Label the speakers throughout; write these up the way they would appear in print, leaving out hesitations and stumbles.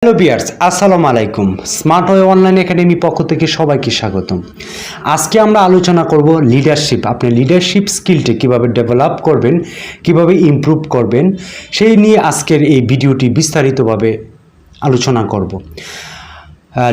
Speaker 1: Hello viewers, আসসালামু আলাইকুম। Smart way online academy পক্ষ থেকে সবাইকে স্বাগতম। আজকে আমরা আলোচনা করব লিডারশিপ। আপনি লিডারশিপ স্কিলটি কিভাবে ডেভেলপ করবেন, কিভাবে ইমপ্রুভ করবেন, সেই নিয়ে আজকের এই ভিডিওটি বিস্তারিতভাবে আলোচনা করব।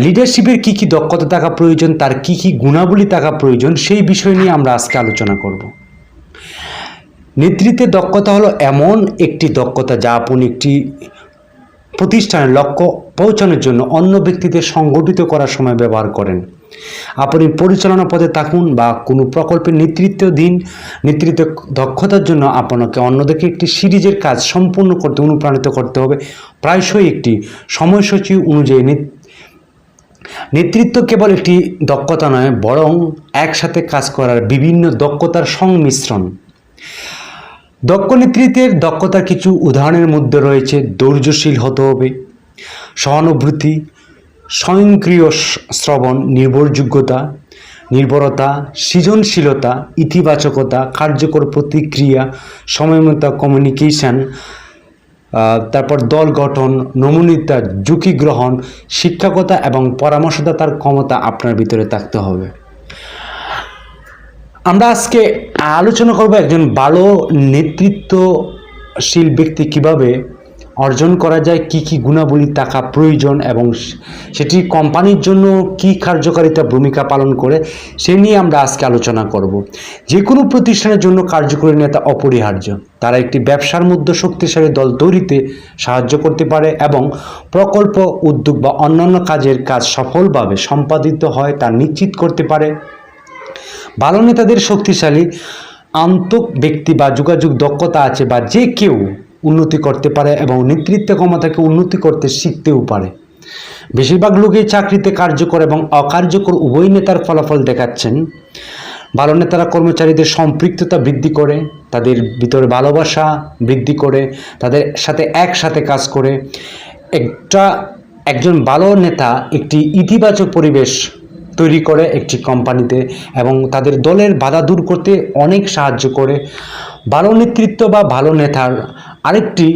Speaker 1: লিডারশিপের কী কী দক্ষতা থাকা প্রয়োজন, তার কী কী গুণাবলী থাকা প্রয়োজন, সেই বিষয় নিয়ে আমরা আজকে আলোচনা করব। নেতৃত্বের দক্ষতা হলো এমন একটি দক্ষতা যা আপনি একটি প্রতিষ্ঠানের লক্ষ্য পৌঁছানোর জন্য অন্য ব্যক্তিদের সংগঠিত করার সময় ব্যবহার করেন। আপনি পরিচালনা পদে থাকুন বা কোনো প্রকল্পের নেতৃত্ব দিন, নেতৃত্ব দক্ষতার জন্য আপনাকে অন্যদেরকে একটি সিরিজের কাজ সম্পূর্ণ করতে অনুপ্রাণিত করতে হবে। প্রায়শই একটি সময়সূচি অনুযায়ী নেতৃত্ব কেবল একটি দক্ষতা নয়, বরং একসাথে কাজ করার বিভিন্ন দক্ষতার সংমিশ্রণ। দক্ষ নেতৃত্বের দক্ষতার কিছু উদাহরণের মধ্যে রয়েছে ধৈর্যশীল হতে হবে, সহানুভূতি, স্বয়ংক্রিয় শ্রবণ, নির্ভরযোগ্যতা, নির্ভরতা, সৃজনশীলতা, ইতিবাচকতা, কার্যকর প্রতিক্রিয়া, সময়মতো কমিউনিকেশন, তারপর দল গঠন, নমনীয়তা, ঝুঁকি গ্রহণ, শিক্ষকতা এবং পরামর্শদাতার ক্ষমতা আপনার ভিতরে থাকতে হবে। আমরা আজকে আলোচনা করব একজন ভালো নেতৃত্বশীল ব্যক্তি কিভাবে অর্জন করা যায়, কি কি গুণাবলী থাকা প্রয়োজন এবং সেটি কোম্পানির জন্য কি কার্যকারিতা ভূমিকা পালন করে, সে নিয়ে আমরা আজকে আলোচনা করব। যে কোনো প্রতিষ্ঠানের জন্য কার্যকরী নেতা অপরিহার্য। তারা একটি ব্যবসার মধ্যে শক্তিশালী দল তৈরিতে সাহায্য করতে পারে এবং প্রকল্প, উদ্যোগ বা অন্যান্য কাজের কাজ সফলভাবে সম্পাদিত হয় তা নিশ্চিত করতে পারে। ভালো নেতাদের শক্তিশালী আন্তঃ ব্যক্তি বা যোগাযোগ দক্ষতা আছে, বা যে কেউ উন্নতি করতে পারে এবং নেতৃত্ব ক্ষমতাকে উন্নতি করতে শিখতেও পারে। বেশিরভাগ লোকই চাকরিতে কার্যকর এবং অকার্যকর উভয় নেতার ফলাফল দেখাচ্ছেন। ভালো নেতারা কর্মচারীদের সম্পৃক্ততা বৃদ্ধি করে, তাদের ভিতরে ভালোবাসা বৃদ্ধি করে, তাদের সাথে একসাথে কাজ করে। একজন ভালো নেতা একটি ইতিবাচক পরিবেশ তৈরি করে একটি কোম্পানিতে এবং তাদের দলের বাধা দূর করতে অনেক সাহায্য করে। ভালো নেতৃত্ব বা ভালো নেতার আরেকটি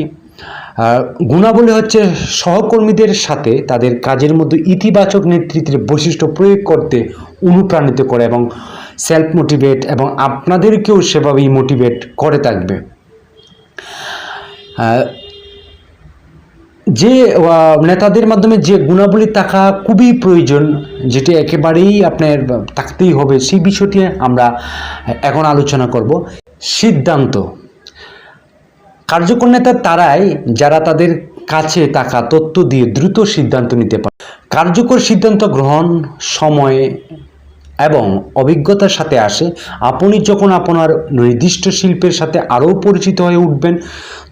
Speaker 1: গুণাবলী হচ্ছে সহকর্মীদের সাথে তাদের কাজের মধ্যে ইতিবাচক নেতৃত্বের বৈশিষ্ট্য প্রয়োগ করতে অনুপ্রাণিত করে এবং সেলফ মোটিভেট, এবং আপনাদেরকেও সেভাবেই মোটিভেট করে থাকবে। যে নেতাদের মাধ্যমে যে গুণাবলী থাকা খুবই প্রয়োজন, যেটি একেবারেই আপনার থাকতেই হবে, সেই বিষয়টি আমরা এখন আলোচনা করব। সিদ্ধান্ত। কার্যকর নেতা তারাই যারা তাদের কাছে থাকা তথ্য দিয়ে দ্রুত সিদ্ধান্ত নিতে পারে। কার্যকর সিদ্ধান্ত গ্রহণ সময় এবং অভিজ্ঞতার সাথে আসে। আপনি যখন আপনার নির্দিষ্ট শিল্পের সাথে আরও পরিচিত হয়ে উঠবেন,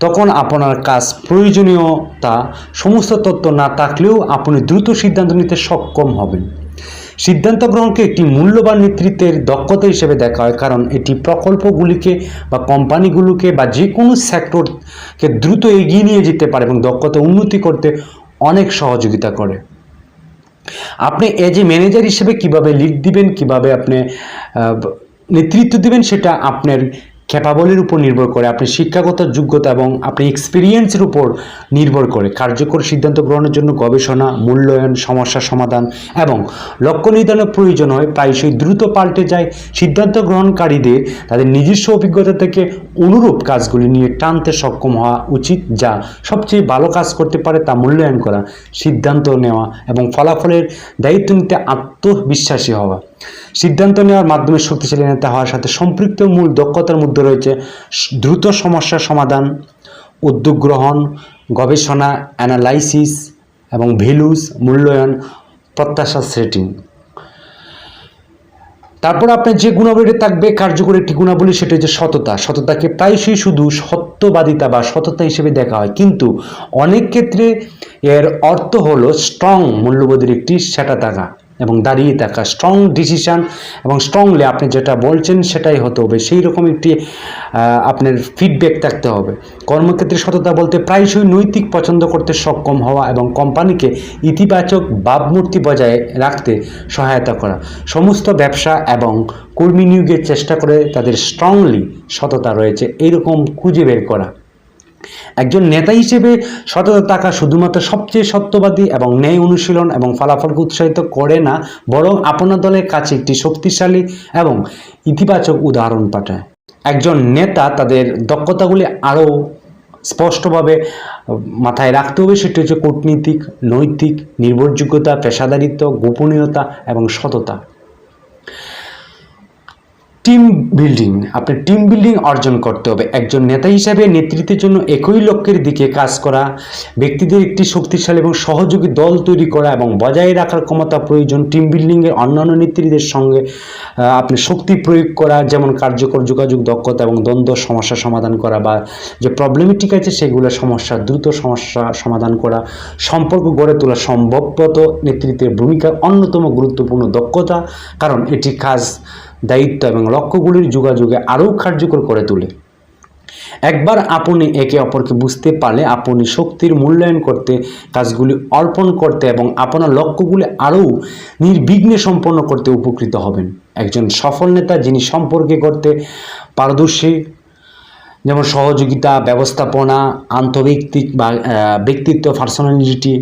Speaker 1: তখন আপনার কাজ প্রয়োজনীয়তা সমস্ত তথ্য না থাকলেও আপনি দ্রুত সিদ্ধান্ত নিতে সক্ষম হবেন। সিদ্ধান্ত গ্রহণকে একটি মূল্যবান নেতৃত্বের দক্ষতা হিসেবে দেখা হয়, কারণ এটি প্রকল্পগুলিকে বা কোম্পানিগুলোকে বা যে কোনো সেক্টরকে দ্রুত এগিয়ে নিয়ে যেতে পারে এবং দক্ষতা উন্নতি করতে অনেক সহযোগিতা করে। আপনি এজ এ ম্যানেজার হিসেবে কিভাবে লিড দিবেন, কিভাবে আপনি নেতৃত্ব দিবেন, সেটা আপনার ক্যাপাবলের উপর নির্ভর করে, আপনি শিক্ষাগত যোগ্যতা এবং আপনি এক্সপিরিয়েন্সের উপর নির্ভর করে। কার্যকর সিদ্ধান্ত গ্রহণের জন্য গবেষণা, মূল্যায়ন, সমস্যা সমাধান এবং লক্ষ্য নির্ধারণের প্রয়োজন হয়। প্রায়শই দ্রুত পাল্টে যায়। সিদ্ধান্ত গ্রহণকারীদের তাদের নিজস্ব অভিজ্ঞতা থেকে অনুরূপ কাজগুলি নিয়ে টানতে সক্ষম হওয়া উচিত, যা সবচেয়ে ভালো কাজ করতে পারে তা মূল্যায়ন করা, সিদ্ধান্ত নেওয়া এবং ফলাফলের দায়িত্ব নিতে আত্মবিশ্বাসী হওয়া। সিদ্ধান্ত নেওয়ার মাধ্যমে শক্তিশালী নেতা হওয়ার সাথে সম্পৃক্ত মূল দক্ষতার মধ্যে রয়েছে দ্রুত সমস্যার সমাধান, উদ্যোগ গ্রহণ, গবেষণা, অ্যানালাইসিস এবং ভ্যালুস, মূল্যায়ন, প্রত্যাশা সেটিং। তারপর আপনার যে গুণাবলী থাকবে কার্যকরী একটি গুণাবলী, সেটা হচ্ছে সততা। সততাকে প্রায়শই শুধু সত্যবাদিতা বা সততা হিসেবে দেখা হয়, কিন্তু অনেক ক্ষেত্রে এর অর্থ হলো স্ট্রং মূল্যবোধের একটি সেটা থাকা এবং দাঁড়িয়ে থাকা, স্ট্রং ডিসিশান এবং স্ট্রংলি আপনি যেটা বলছেন সেটাই হতে হবে, সেই রকম একটি আপনার ফিডব্যাক থাকতে হবে। কর্মক্ষেত্রে সততা বলতে প্রায়শই নৈতিক পছন্দ করতে সক্ষম হওয়া এবং কোম্পানিকে ইতিবাচক ভাবমূর্তি বজায় রাখতে সহায়তা করা। সমস্ত ব্যবসা এবং কর্মী নিয়োগের চেষ্টা করে তাদের স্ট্রংলি সততা রয়েছে এইরকম খুঁজে বের করা। একজন নেতা হিসেবে সততা থাকা শুধুমাত্র সবচেয়ে সত্যবাদী এবং ন্যায় অনুশীলন এবং ফলাফলকে উৎসাহিত করে না, বরং আপনার দলের কাছে একটি শক্তিশালী এবং ইতিবাচক উদাহরণ পাঠায়। একজন নেতা তাদের দক্ষতাগুলি আরও স্পষ্টভাবে মাথায় রাখতে হবে। সেটি হচ্ছে কূটনীতিক, নৈতিক, নির্ভরযোগ্যতা, পেশাদারিত্ব, গোপনীয়তা এবং সততা। টিম বিল্ডিং, আপনি টিম বিল্ডিং অর্জন করতে হবে। একজন নেতা হিসাবে নেতৃত্বের জন্য একই লক্ষ্যের দিকে কাজ করা, ব্যক্তিদের একটি শক্তিশালী এবং সহযোগী দল তৈরি করা এবং বজায় রাখার ক্ষমতা প্রয়োজন। টিম বিল্ডিংয়ের অন্যান্য নেতৃত্বের সঙ্গে আপনি শক্তি প্রয়োগ করা, যেমন কার্যকর যোগাযোগ দক্ষতা এবং দ্বন্দ্ব সমস্যা সমাধান করা, বা যে প্রবলেমেটিক আছে সেগুলো দ্রুত সমস্যা সমাধান করা, সম্পর্ক গড়ে তোলা সম্ভবত নেতৃত্বের ভূমিকার অন্যতম গুরুত্বপূর্ণ দক্ষতা, কারণ এটি কাজ, দায়িত্ব এবং লক্ষ্যগুলির যোগাযোগে আরও কার্যকর করে তোলে। একবার আপনি একে অপরকে বুঝতে পারলে আপনি শক্তির মূল্যায়ন করতে, কাজগুলি অর্পণ করতে এবং আপনার লক্ষ্যগুলি আরও নির্বিঘ্নে সম্পন্ন করতে উপকৃত হবেন। একজন সফল নেতা যিনি সম্পর্কে করতে পারদর্শী, যেমন সহযোগিতা, ব্যবস্থাপনা, আন্তঃব্যক্তিক বা ব্যক্তিত্ব, personality,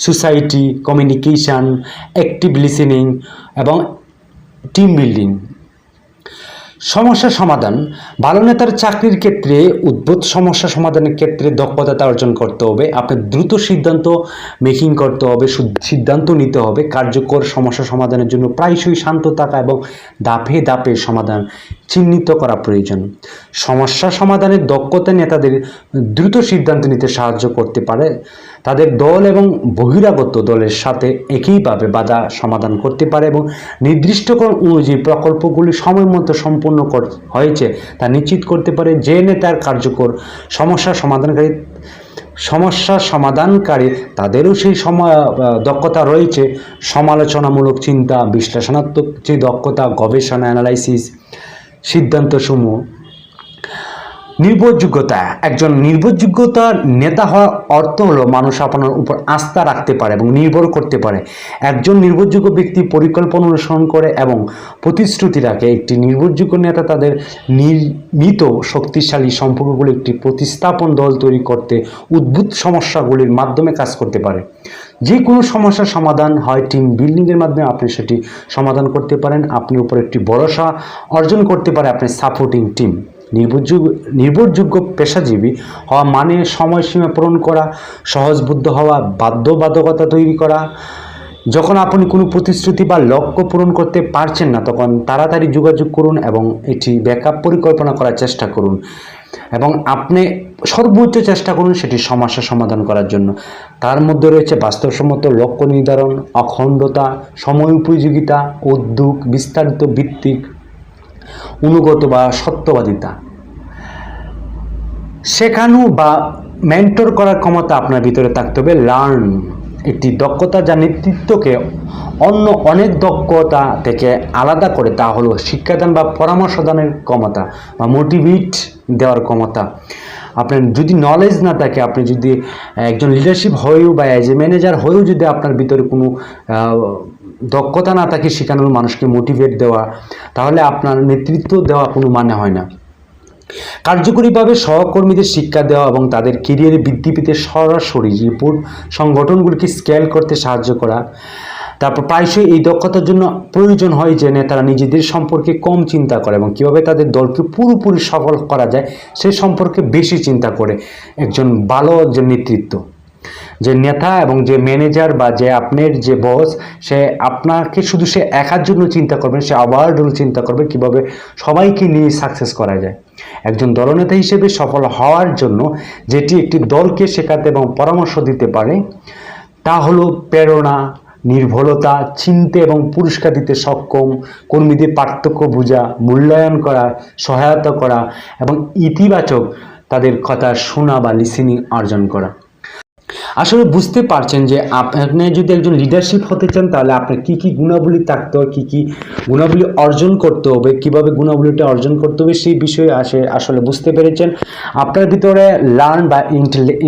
Speaker 1: society, communication, active listening এবং টিম বিল্ডিং। সমস্যা সমাধান, ভালো নেতার চাকরির ক্ষেত্রে উদ্ভূত সমস্যা সমাধানের ক্ষেত্রে দক্ষতা অর্জন করতে হবে। আপনার দ্রুত সিদ্ধান্ত মেকিং করতে হবে, সিদ্ধান্ত নিতে হবে। কার্যকর সমস্যা সমাধানের জন্য প্রায়শই শান্ত থাকা এবং ধাপে ধাপে সমাধান চিহ্নিত করা প্রয়োজন। সমস্যা সমাধানের দক্ষতা নেতাদের দ্রুত সিদ্ধান্ত নিতে সাহায্য করতে পারে, তাদের দল এবং বহিরাগত দলের সাথে একইভাবে বাধা সমাধান করতে পারে এবং নির্দিষ্টকরণ অনুযায়ী প্রকল্পগুলি সময় মতো সম্পূর্ণ হয়েছে তা নিশ্চিত করতে পারে। যে নেতার কার্যকর সমস্যা সমাধানকারী তাদেরও সেই দক্ষতা রয়েছে। সমালোচনামূলক চিন্তা, বিশ্লেষণাত্মক যে দক্ষতা, গবেষণা, অ্যানালাইসিস, সিদ্ধান্তসমূহ। নির্ভরযোগ্যতা, একজন নির্ভরযোগ্যতা নেতা হওয়ার অর্থ হলো মানুষ আপনার উপর আস্থা রাখতে পারে এবং নির্ভর করতে পারে। একজন নির্ভরযোগ্য ব্যক্তি পরিকল্পনা অনুসরণ করে এবং প্রতিশ্রুতি রাখে। একটি নির্ভরযোগ্য নেতা তাদের নির্মিত শক্তিশালী সম্পর্কগুলি একটি প্রতিস্থাপন দল তৈরি করতে উদ্ভূত সমস্যাগুলির মাধ্যমে কাজ করতে পারে। যে কোনো সমস্যার সমাধান হয় টিম বিল্ডিংয়ের মাধ্যমে আপনি সেটি সমাধান করতে পারেন। আপনি উপর একটি ভরসা অর্জন করতে পারে আপনার সাপোর্টিং টিম। নির্ভরযোগ্য পেশাজীবী হওয়া মানে সময়সীমা পূরণ করা, সহজবুদ্ধ হওয়া, বাধ্যবাধকতা তৈরি করা। যখন আপনি কোনো প্রতিশ্রুতি বা লক্ষ্য পূরণ করতে পারছেন না, তখন তাড়াতাড়ি যোগাযোগ করুন এবং এটি ব্যাকআপ পরিকল্পনা করার চেষ্টা করুন এবং আপনি সর্বোচ্চ চেষ্টা করুন সেটি সমস্যা সমাধান করার জন্য। তার মধ্যে রয়েছে বাস্তবসম্মত লক্ষ্য নির্ধারণ, অখণ্ডতা, সময় উপযোগিতা, উদ্যোগ, বিস্তারিত ভিত্তিক, অনুগত বা সত্যবাদিতা। শেখানো বা মেন্টর করার ক্ষমতা আপনার ভিতরে থাকতে হবে। লার্ন, একটি দক্ষতা যা নেতৃত্বকে অন্য অনেক দক্ষতা থেকে আলাদা করে, তা হলো শিক্ষাদান বা পরামর্শদানের ক্ষমতা বা মোটিভেট দেওয়ার ক্ষমতা। আপনার যদি নলেজ না থাকে, আপনি যদি একজন লিডারশিপ হয়েও বা অ্যাজ এ ম্যানেজার হয়েও যদি আপনার ভিতরে কোনো দক্ষতা না থাকে শেখানোর, মানুষকে মোটিভেট দেওয়া, তাহলে আপনার নেতৃত্ব দেওয়া কোনো মানে হয় না। কার্যকরীভাবে সহকর্মীদের শিক্ষা দেওয়া এবং তাদের কেরিয়ারে বৃদ্ধি পেতে সরাসরি রিপোর্ট সংগঠনগুলিকে স্কেল করতে সাহায্য করা। তারপর প্রায়শই এই দক্ষতার জন্য প্রয়োজন হয় যে নেতারা নিজেদের সম্পর্কে কম চিন্তা করে এবং কীভাবে তাদের দলকে পুরোপুরি সফল করা যায় সে সম্পর্কে বেশি চিন্তা করে। একজন ভালো যে নেতৃত্ব, যে নেতা এবং যে ম্যানেজার বা যে আপনার যে বস, সে আপনাকে শুধু সে একার জন্য চিন্তা করবেন, সে ওভারঅল চিন্তা করবে কীভাবে সবাইকে নিয়ে সাকসেস করা যায়। একজন দলনেতা হিসেবে সফল হওয়ার জন্য যেটি একটি দলকে শেখাতে এবং পরামর্শ দিতে পারে তা হলো প্রেরণা, নির্ভুলতা, চিনতে এবং পুরস্কার দিতে সক্ষম, কর্মীদের পার্থক্য বোঝা, মূল্যায়ন করা, সহায়তা করা এবং ইতিবাচক তাদের কথা শোনা বা লিসেনিং অর্জন করা। আসলে বুঝতে পারছেন যে আপনি যদি একজন লিডারশিপ হতে চান তাহলে আপনার কী কী গুণাবলী থাকতে হবে, কী কী গুণাবলী অর্জন করতে হবে, কীভাবে গুণাবলীটা অর্জন করতে হবে সেই বিষয়ে আসলে বুঝতে পেরেছেন। আপনার ভিতরে লার্ন বা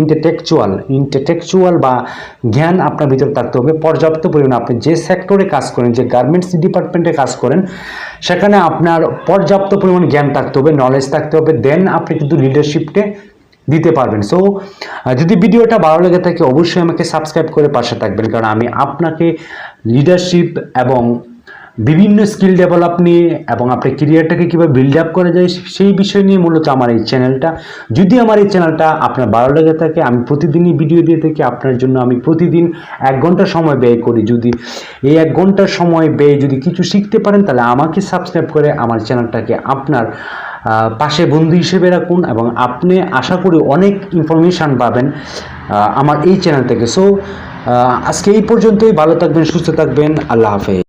Speaker 1: ইন্টেলেকচুয়াল বা জ্ঞান আপনার ভিতরে থাকতে হবে পর্যাপ্ত পরিমাণে। আপনি যে সেক্টরে কাজ করেন, যে গার্মেন্টস ডিপার্টমেন্টে কাজ করেন, সেখানে আপনার পর্যাপ্ত পরিমাণ জ্ঞান থাকতে হবে, নলেজ থাকতে হবে। দেন আপনি কিন্তু দিতে পারবেন। সো যদি ভিডিওটা ভালো লেগে থাকে অবশ্যই আমাকে সাবস্ক্রাইব করে পাশে থাকবেন, কারণ আমি আপনাকে লিডারশিপ এবং বিভিন্ন স্কিল ডেভেলপ নিয়ে এবং আপনার ক্যারিয়ারটাকে কীভাবে বিল্ড আপ করা যায় সেই বিষয় নিয়ে মূলত আমার এই চ্যানেলটা। যদি আমার এই চ্যানেলটা আপনার ভালো লেগে থাকে, আমি প্রতিদিনই ভিডিও দিয়ে থাকি আপনার জন্য। আমি প্রতিদিন 1 ঘন্টা সময় ব্যয় করি। যদি এই 1 ঘন্টার সময় ব্যয় যদি কিছু শিখতে পারেন, তাহলে আমাকে সাবস্ক্রাইব করে আমার চ্যানেলটাকে আপনার পাশে বন্ধু হিসেবে রাখুন, এবং আপনি আশা করি অনেক ইনফরমেশান পাবেন আমার এই চ্যানেল থেকে। সো আজকে এই পর্যন্তই। ভালো থাকবেন, সুস্থ থাকবেন। আল্লাহ হাফেজ।